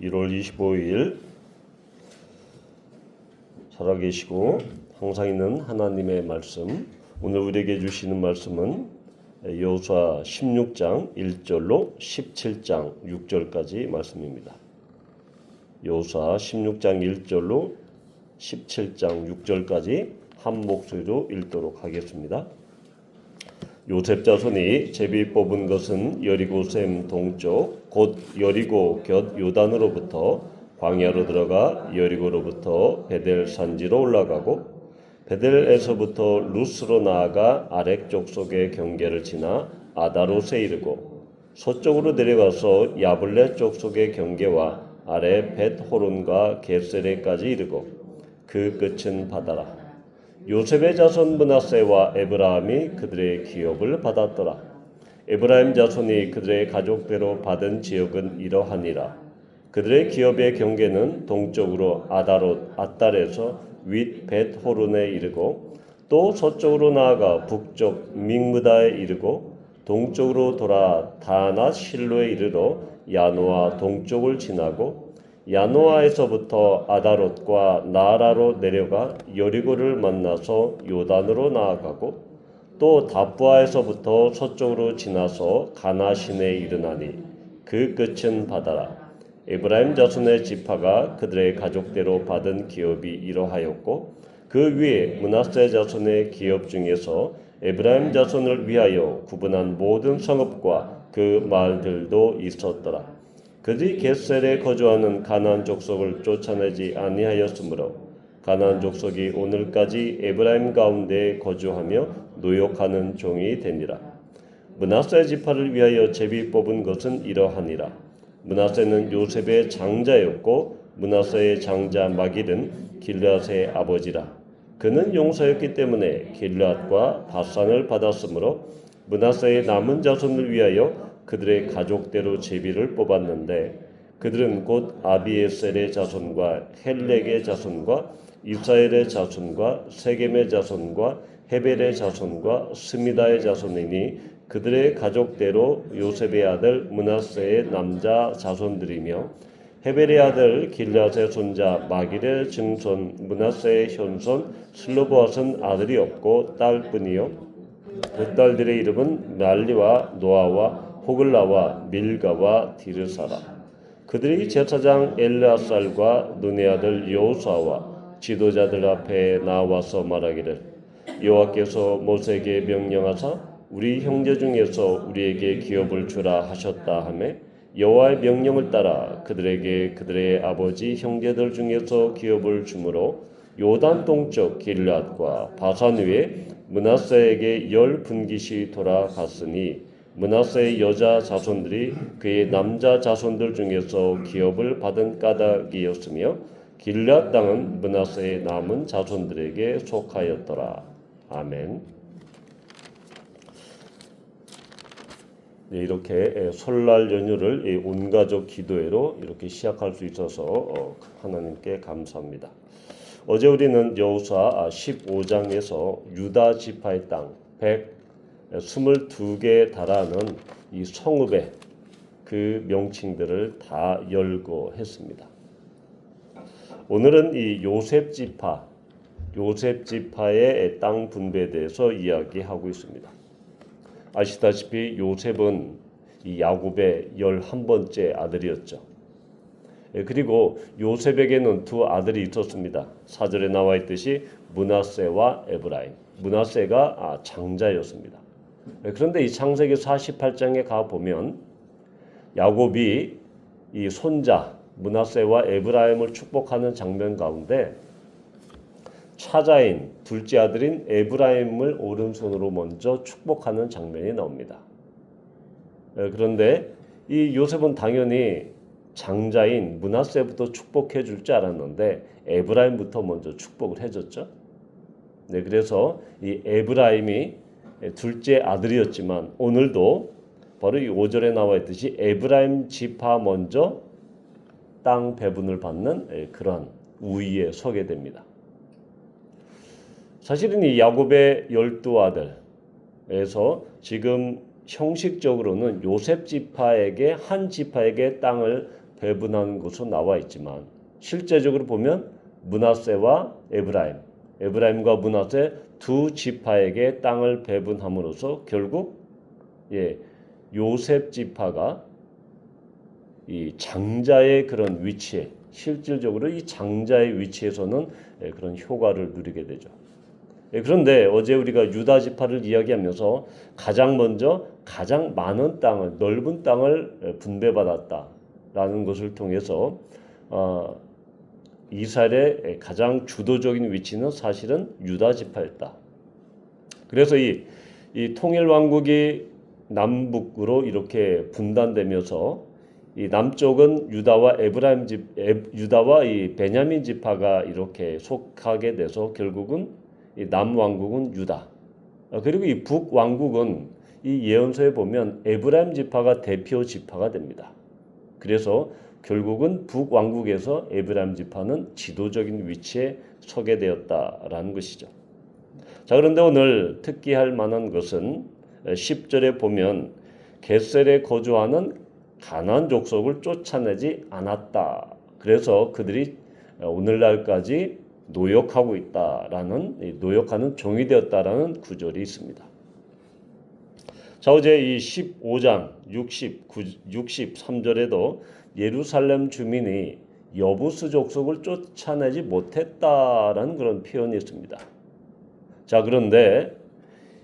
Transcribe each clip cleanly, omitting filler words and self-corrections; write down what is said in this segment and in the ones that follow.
1월 25일 살아계시고 항상 있는 하나님의 말씀, 오늘 우리에게 주시는 말씀은 여호수아 16장 1절로 17장 6절까지 말씀입니다. 여호수아 16장 1절로 17장 6절까지 한 목소리로 읽도록 하겠습니다. 요셉 자손이 제비 뽑은 것은 여리고샘 동쪽 곧 여리고 곁 요단으로부터 광야로 들어가 여리고로부터 베델 산지로 올라가고 베델에서부터 루스로 나아가 아렉 족속의 경계를 지나 아다롯에 이르고 서쪽으로 내려가서 야블레 족속의 경계와 아래 벳호론과 겟세레까지 이르고 그 끝은 바다라. 요셉의 자손 므낫세와 에브라임이 그들의 기업을 받았더라. 에브라임 자손이 그들의 가족대로 받은 지역은 이러하니라. 그들의 기업의 경계는 동쪽으로 아다롯 앗달에서 윗 벳호론에 이르고 또 서쪽으로 나아가 북쪽 믹므다에 이르고 동쪽으로 돌아 다낫 실로에 이르러 야노아 동쪽을 지나고 야노아에서부터 아다롯과 나아라로 내려가 여리고를 만나서 요단으로 나아가고 또 다부아에서부터 서쪽으로 지나서 가나신에 이르나니 그 끝은 바다라. 에브라임 자손의 지파가 그들의 가족대로 받은 기업이 이러하였고 그 위에 므낫세 자손의 기업 중에서 에브라임 자손을 위하여 구분한 모든 성읍과 그 마을들도 있었더라. 그들이 겟셀에 거주하는 가나안 족속을 쫓아내지 아니하였으므로 가나안 족속이 오늘까지 에브라임 가운데 거주하며 노역하는 종이 되니라. 므낫세 지파를 위하여 제비 뽑은 것은 이러하니라. 므낫세는 요셉의 장자였고 므낫세의 장자 마길은 길르앗의 아버지라. 그는 용사였기 때문에 길르앗과 바산을 받았으므로 므낫세의 남은 자손을 위하여 그들의 가족대로 제비를 뽑았는데 그들은 곧 아비에셀의 자손과 헬렉의 자손과 이스라엘의 자손과 세겜의 자손과 헤벨의 자손과 스미다의 자손이니 그들의 가족대로 요셉의 아들 므낫세의 남자 자손들이며 헤벨의 아들 길르앗의 손자 마길의 증손 므낫세의 현손 슬로보앗은 아들이 없고 딸뿐이요 그 딸들의 이름은 말리와 노아와 호글라와 밀가와 디르사라. 그들이 제사장 엘르아살과 눈의 아들 여호수아와 지도자들 앞에 나와서 말하기를 여호와께서 모세에게 명령하사 우리 형제 중에서 우리에게 기업을 주라 하셨다 하며 여호와의 명령을 따라 그들에게 그들의 아버지 형제들 중에서 기업을 주므로 요단 동쪽 길르앗과 바산 위에 므낫세에게 10분깃이 돌아갔으니 므낫세의 여자 자손들이 그의 남자 자손들 중에서 기업을 받은 까닭이었으며 길르앗 땅은 므낫세의 남은 자손들에게 속하였더라. 아멘. 네, 이렇게 설날 연휴를 온가족 기도회로 이렇게 시작할 수 있어서 하나님께 감사합니다. 어제 우리는 여호수아 15장에서 유다 지파의 땅 122개에 달하는 이 성읍의 그 명칭들을 다 열거했습니다. 오늘은 이 요셉 지파의 땅 분배에 대해서 이야기하고 있습니다. 아시다시피 요셉은 이 야곱의 11번째 아들이었죠. 그리고 요셉에게는 두 아들이 있었습니다. 4절에 나와 있듯이 므낫세와 에브라임. 므낫세가 장자였습니다. 그런데 이 창세기 48장에 가보면 야곱이 이 손자 므낫세와 에브라임을 축복하는 장면 가운데 차자인 둘째 아들인 에브라임을 오른손으로 먼저 축복하는 장면이 나옵니다. 그런데 이 요셉은 당연히 장자인 므낫세부터 축복해 줄 줄 알았는데 에브라임부터 먼저 축복을 해줬죠. 네, 그래서 이 에브라임이 둘째 아들이었지만 오늘도 바로 이 5절에 나와 있듯이 에브라임 지파 먼저 땅 배분을 받는 그러한 우위에 서게 됩니다. 사실은 이 야곱의 12아들에서 지금 형식적으로는 요셉 지파에게 한 지파에게 땅을 배분하는 것으로 나와 있지만 실제적으로 보면 므낫세와 에브라임과 므낫세 두 지파에게 땅을 배분함으로써 결국 요셉 지파가 이 장자의 그런 위치에 실질적으로 이 장자의 위치에서는 그런 효과를 누리게 되죠. 그런데 어제 우리가 유다 지파를 이야기하면서 가장 먼저 가장 많은 땅을 넓은 땅을 분배받았다라는 것을 통해서 이스라엘의 가장 주도적인 위치는 사실은 유다 지파였다. 그래서 이 통일 왕국이 남북으로 이렇게 분단되면서 이 남쪽은 유다와 이 베냐민 지파가 이렇게 속하게 돼서 결국은 이 남왕국은 유다. 그리고 이 북왕국은 이 예언서에 보면 에브라임 지파가 대표 지파가 됩니다. 그래서 결국은 북왕국에서 에브라임 지파는 지도적인 위치에 서게 되었다라는 것이죠. 자, 그런데 오늘 특기할 만한 것은 10절에 보면 겟셀에 거주하는 가나안 족속을 쫓아내지 않았다. 그래서 그들이 오늘날까지 노역하고 있다라는 노역하는 종이 되었다라는 구절이 있습니다. 자, 어제 이 15장 63절에도 예루살렘 주민이 여부스 족속을 쫓아내지 못했다라는 그런 표현이 있습니다. 자, 그런데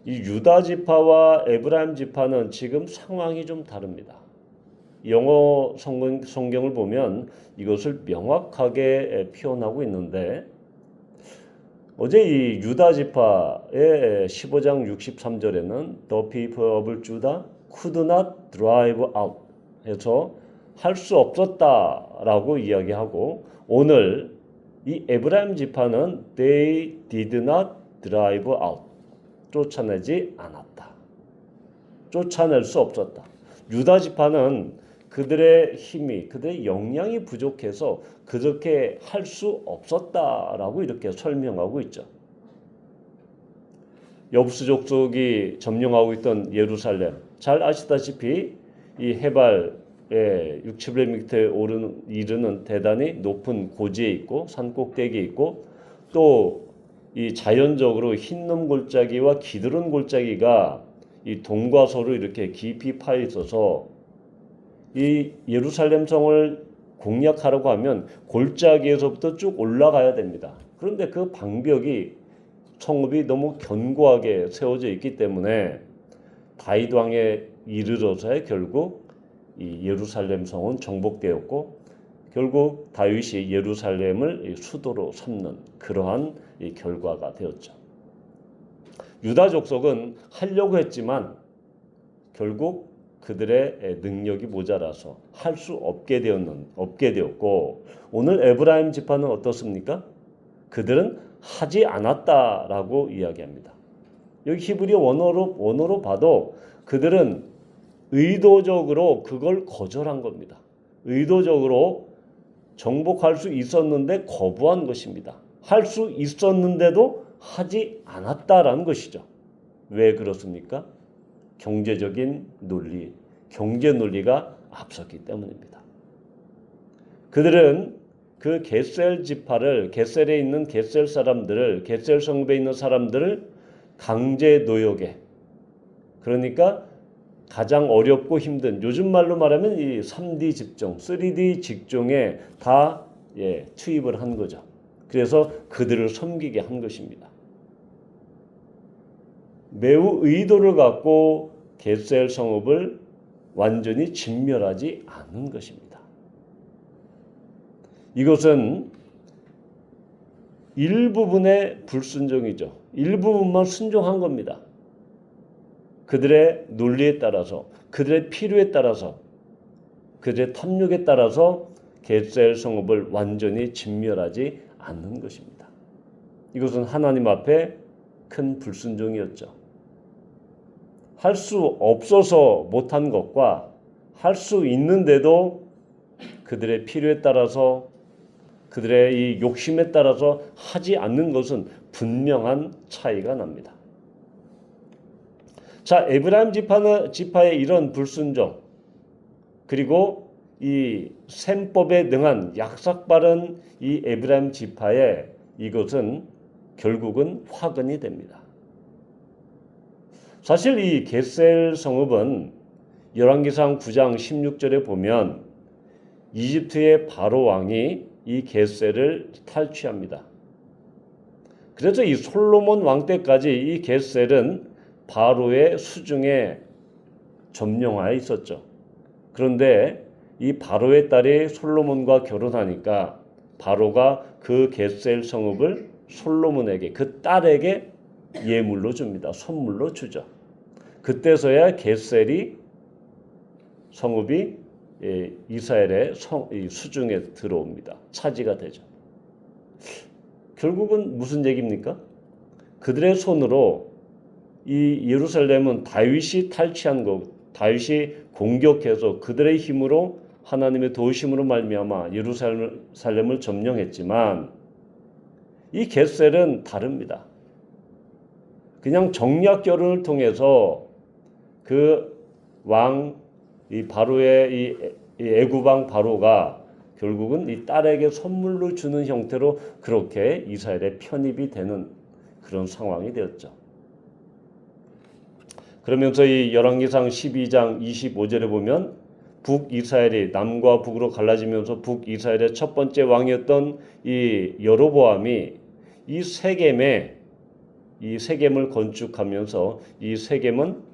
이 유다 지파와 에브라임 지파는 지금 상황이 좀 다릅니다. 영어 성경을 보면 이것을 명확하게 표현하고 있는데 어제 이 유다 지파의 15장 63절에는 The people of Judah could not drive out 해서 할 수 없었다라고 이야기하고 오늘 이 에브라임 지파는 They did not drive out 쫓아내지 않았다. 쫓아낼 수 없었다. 유다 지파는 그들의 힘이 그들의 역량이 부족해서 그렇게 할 수 없었다라고 이렇게 설명하고 있죠. 여부스 족속이 점령하고 있던 예루살렘 잘 아시다시피 이 해발에 6-700m 이르는 대단히 높은 고지에 있고 산 꼭대기에 있고 또 이 자연적으로 흰놈 골짜기와 기드론 골짜기가 이 동과 서로 이렇게 깊이 파여 있어서 이 예루살렘 성을 공략하려고 하면 골짜기에서부터 쭉 올라가야 됩니다. 그런데 그 방벽이 성읍이 너무 견고하게 세워져 있기 때문에 다윗 왕에 이르러서야 결국 이 예루살렘 성은 정복되었고 결국 다윗이 예루살렘을 수도로 삼는 그러한 이 결과가 되었죠. 유다 족속은 하려고 했지만 결국 그들의 능력이 모자라서 할 수 없게 되었고 오늘 에브라임 지파는 어떻습니까? 그들은 하지 않았다라고 이야기합니다. 여기 히브리 원어로 봐도 그들은 의도적으로 그걸 거절한 겁니다. 의도적으로 정복할 수 있었는데 거부한 것입니다. 할 수 있었는데도 하지 않았다라는 것이죠. 왜 그렇습니까? 경제적인 논리, 경제 논리가 앞섰기 때문입니다. 그들은 그 겟셀 지파를 겟셀에 있는 겟셀 사람들을 겟셀 성읍에 있는 사람들을 강제 노역에 그러니까 가장 어렵고 힘든 요즘 말로 말하면 이 3D 직종, 3D 직종에 다 투입을 한 거죠. 그래서 그들을 섬기게 한 것입니다. 매우 의도를 갖고 겟셀 성읍을 완전히 진멸하지 않은 것입니다. 이것은 일부분의 불순종이죠. 일부분만 순종한 겁니다. 그들의 논리에 따라서, 그들의 필요에 따라서, 그들의 탐욕에 따라서 겟셀 성읍을 완전히 진멸하지 않는 것입니다. 이것은 하나님 앞에 큰 불순종이었죠. 할 수 없어서 못한 것과 할 수 있는데도 그들의 필요에 따라서 그들의 이 욕심에 따라서 하지 않는 것은 분명한 차이가 납니다. 자, 에브라임 지파의 이런 불순종 그리고 이 셈법에 능한 약삭 빠른 이 에브라임 지파에 이것은 결국은 화근이 됩니다. 사실 이 겟셀 성읍은 열왕기상 9장 16절에 보면 이집트의 바로 왕이 이 겟셀을 탈취합니다. 그래서 이 솔로몬 왕 때까지 이 겟셀은 바로의 수중에 점령하여 있었죠. 그런데 이 바로의 딸이 솔로몬과 결혼하니까 바로가 그 겟셀 성읍을 솔로몬에게, 그 딸에게 예물로 줍니다. 선물로 주죠. 그때서야 겟셀이 성읍이 이스라엘의 수중에 들어옵니다. 차지가 되죠. 결국은 무슨 얘기입니까? 그들의 손으로 이 예루살렘은 다윗이 탈취한 것, 다윗이 공격해서 그들의 힘으로 하나님의 도우심으로 말미암아 예루살렘을 점령했지만 이 겟셀은 다릅니다. 그냥 정략 결혼을 통해서 그 왕 이 바로의 이 애굽왕 바로가 결국은 이 딸에게 선물로 주는 형태로 그렇게 이스라엘에 편입이 되는 그런 상황이 되었죠. 그러면서 이 열왕기상 12장 25절에 보면 북이스라엘이 남과 북으로 갈라지면서 북이스라엘의 첫 번째 왕이었던 이 여로보암이 이 세겜을 건축하면서 이 세겜은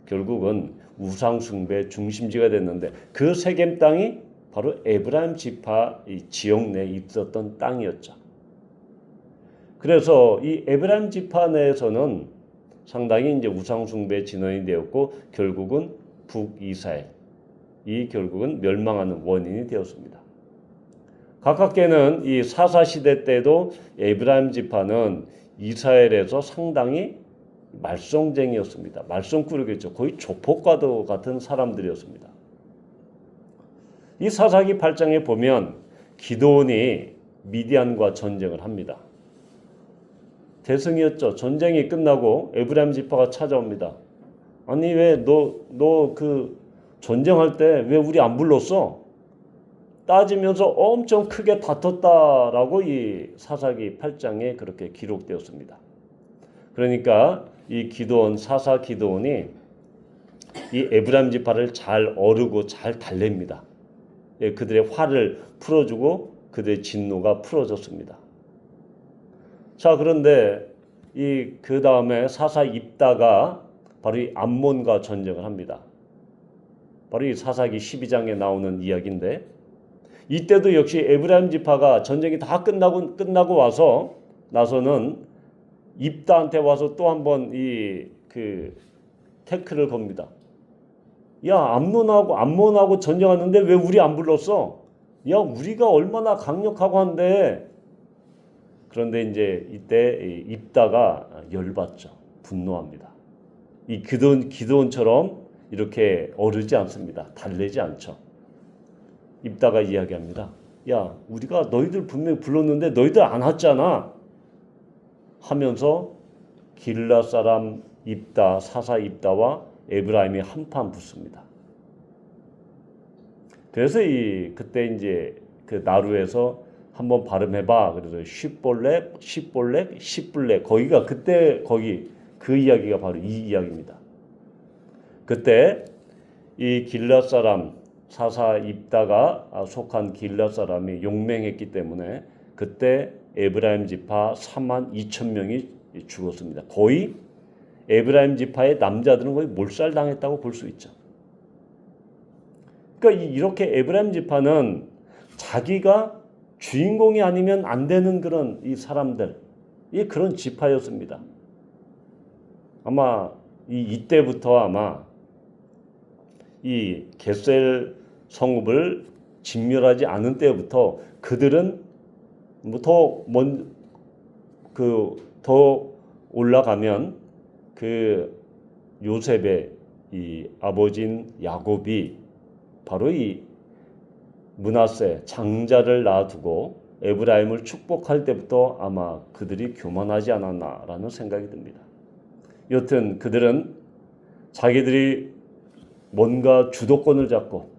결국은 우상 숭배 중심지가 됐는데 그 세겜 땅이 바로 에브라임 지파 이 지역 내에 있었던 땅이었죠. 그래서 이 에브라임 지파 내에서는 상당히 이제 우상 숭배 진원이 되었고 결국은 북이스라엘 이 결국은 멸망하는 원인이 되었습니다. 가깝게는 이 사사 시대 때도 에브라임 지파는 이스라엘에서 상당히 말썽쟁이였습니다. 말썽꾸러기였죠. 거의 조폭과도 같은 사람들이었습니다. 이 사사기 8장에 보면 기드온이 미디안과 전쟁을 합니다. 대승이었죠. 전쟁이 끝나고 에브라임 지파가 찾아옵니다. 아니 왜 너 그 전쟁할 때 왜 우리 안 불렀어? 따지면서 엄청 크게 다퉜다라고 이 사사기 8장에 그렇게 기록되었습니다. 그러니까 이 기드온 사사 기드온이 이 에브라임 지파를 잘 어르고 잘 달랩니다. 그들의 화를 풀어주고 그들의 진노가 풀어졌습니다. 자 그런데 그 다음에 사사 입다가 바로 이 암몬과 전쟁을 합니다. 바로 이 사사기 12장에 나오는 이야기인데 이때도 역시 에브라임 지파가 전쟁이 다 끝나고 와서 나서는 입다한테 와서 또 한번 그 태클을 겁니다. 야 암몬하고 전쟁하는데 왜 우리 안 불렀어? 야 우리가 얼마나 강력하고 한데. 그런데 이제 이때 입다가 열받죠. 분노합니다. 이 기드온처럼 이렇게 어르지 않습니다. 달래지 않죠. 입다가 이야기합니다. 야 우리가 너희들 분명히 불렀는데 너희들 안 왔잖아. 하면서 길라 사람 입다 사사 입다와 에브라임이 한판 붙습니다. 그래서 그때 이제 그 나루에서 한번 발음해봐. 그래서 시볼렉 거기가 그때 그 이야기가 바로 이 이야기입니다. 그때 이 길라 사람 사사 입다가 속한 길라 사람이 용맹했기 때문에 그때 에브라임 지파 42,000명이 죽었습니다. 거의 에브라임 지파의 남자들은 거의 몰살당했다고 볼 수 있죠. 그러니까 이렇게 에브라임 지파는 자기가 주인공이 아니면 안 되는 그런 이 사람들, 그런 지파였습니다. 아마 이때부터 아마 이 겟셀 성읍을 진멸하지 않은 때부터 그들은 더 올라가면 그 요셉의 이 아버지인 야곱이 바로 이 므낫세 장자를 낳아두고 에브라임을 축복할 때부터 아마 그들이 교만하지 않았나라는 생각이 듭니다. 여튼 그들은 자기들이 뭔가 주도권을 잡고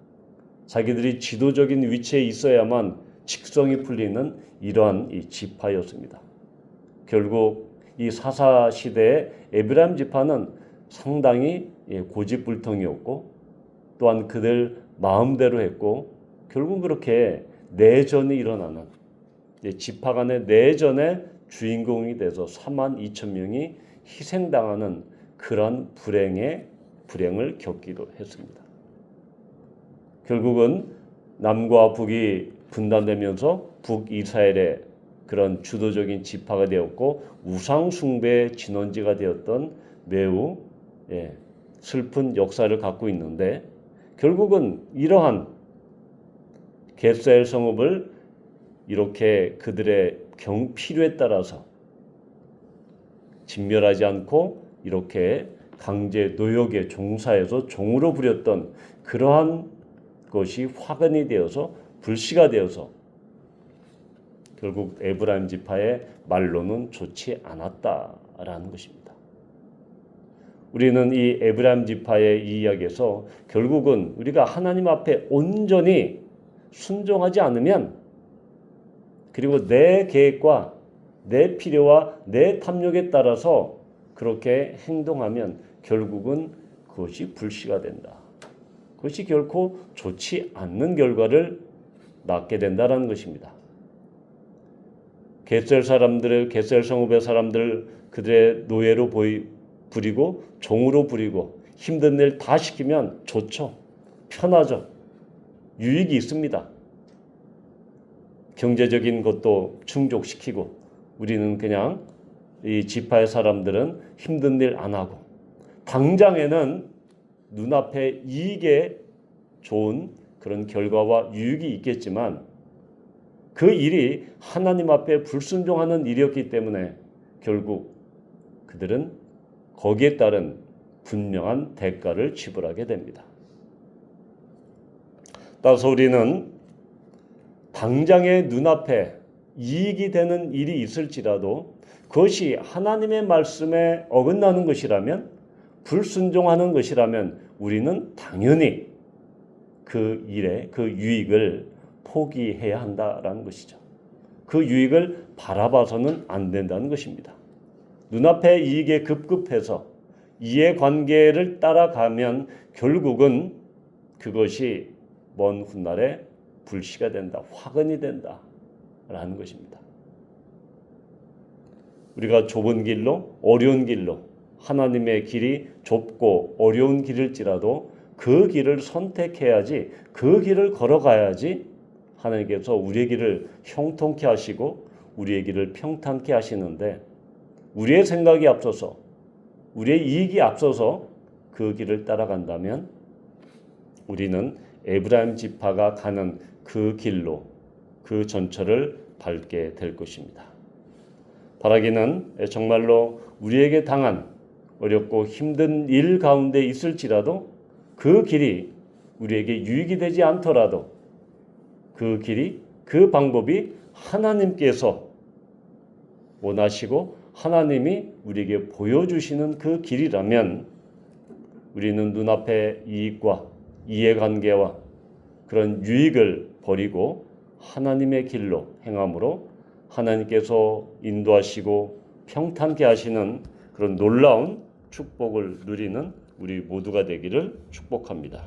자기들이 지도적인 위치에 있어야만 직성이 풀리는 이러한 이 지파였습니다. 결국 이 사사 시대의 에브라임 지파는 상당히 고집불통이었고 또한 그들 마음대로 했고 결국 그렇게 내전이 일어나는 지파 간의 내전의 주인공이 돼서 4만 2천 명이 희생당하는 그런 불행을 겪기도 했습니다. 결국은 남과 북이 분단되면서 북이스라엘의 그런 주도적인 지파가 되었고 우상숭배의 진원지가 되었던 매우 슬픈 역사를 갖고 있는데 결국은 이러한 겟셀 성읍을 이렇게 그들의 필요에 따라서 진멸하지 않고 이렇게 강제 노역에 종사해서 종으로 부렸던 그러한 것이 화근이 되어서 불씨가 되어서 결국 에브라임 지파의 말로는 좋지 않았다라는 것입니다. 우리는 이 에브라임 지파의 이 이야기에서 결국은 우리가 하나님 앞에 온전히 순종하지 않으면 그리고 내 계획과 내 필요와 내 탐욕에 따라서 그렇게 행동하면 결국은 그것이 불씨가 된다. 그것이 결코 좋지 않는 결과를 낳게 된다는 것입니다. 겟셀 성읍의 사람들 그들의 노예로 부리고 종으로 부리고 힘든 일 다 시키면 좋죠. 편하죠. 유익이 있습니다. 경제적인 것도 충족시키고 우리는 그냥 이 지파의 사람들은 힘든 일 안 하고 당장에는 눈앞에 이익에 좋은 그런 결과와 유익이 있겠지만 그 일이 하나님 앞에 불순종하는 일이었기 때문에 결국 그들은 거기에 따른 분명한 대가를 지불하게 됩니다. 따라서 우리는 당장의 눈앞에 이익이 되는 일이 있을지라도 그것이 하나님의 말씀에 어긋나는 것이라면 불순종하는 것이라면 우리는 당연히 그 일에 그 유익을 포기해야 한다라는 것이죠. 그 유익을 바라봐서는 안 된다는 것입니다. 눈앞의 이익에 급급해서 이해관계를 따라가면 결국은 그것이 먼 훗날에 불씨가 된다, 화근이 된다라는 것입니다. 우리가 좁은 길로, 어려운 길로 하나님의 길이 좁고 어려운 길일지라도 그 길을 선택해야지, 그 길을 걸어가야지 하나님께서 우리의 길을 형통케 하시고 우리의 길을 평탄케 하시는데 우리의 생각이 앞서서 우리의 이익이 앞서서 그 길을 따라간다면 우리는 에브라임 지파가 가는 그 길로 그 전철을 밟게 될 것입니다. 바라기는 정말로 우리에게 당한 어렵고 힘든 일 가운데 있을지라도 그 길이 우리에게 유익이 되지 않더라도 그 길이, 그 방법이 하나님께서 원하시고 하나님이 우리에게 보여주시는 그 길이라면 우리는 눈앞의 이익과 이해관계와 그런 유익을 버리고 하나님의 길로 행함으로 하나님께서 인도하시고 평탄케 하시는 그런 놀라운 축복을 누리는 우리 모두가 되기를 축복합니다.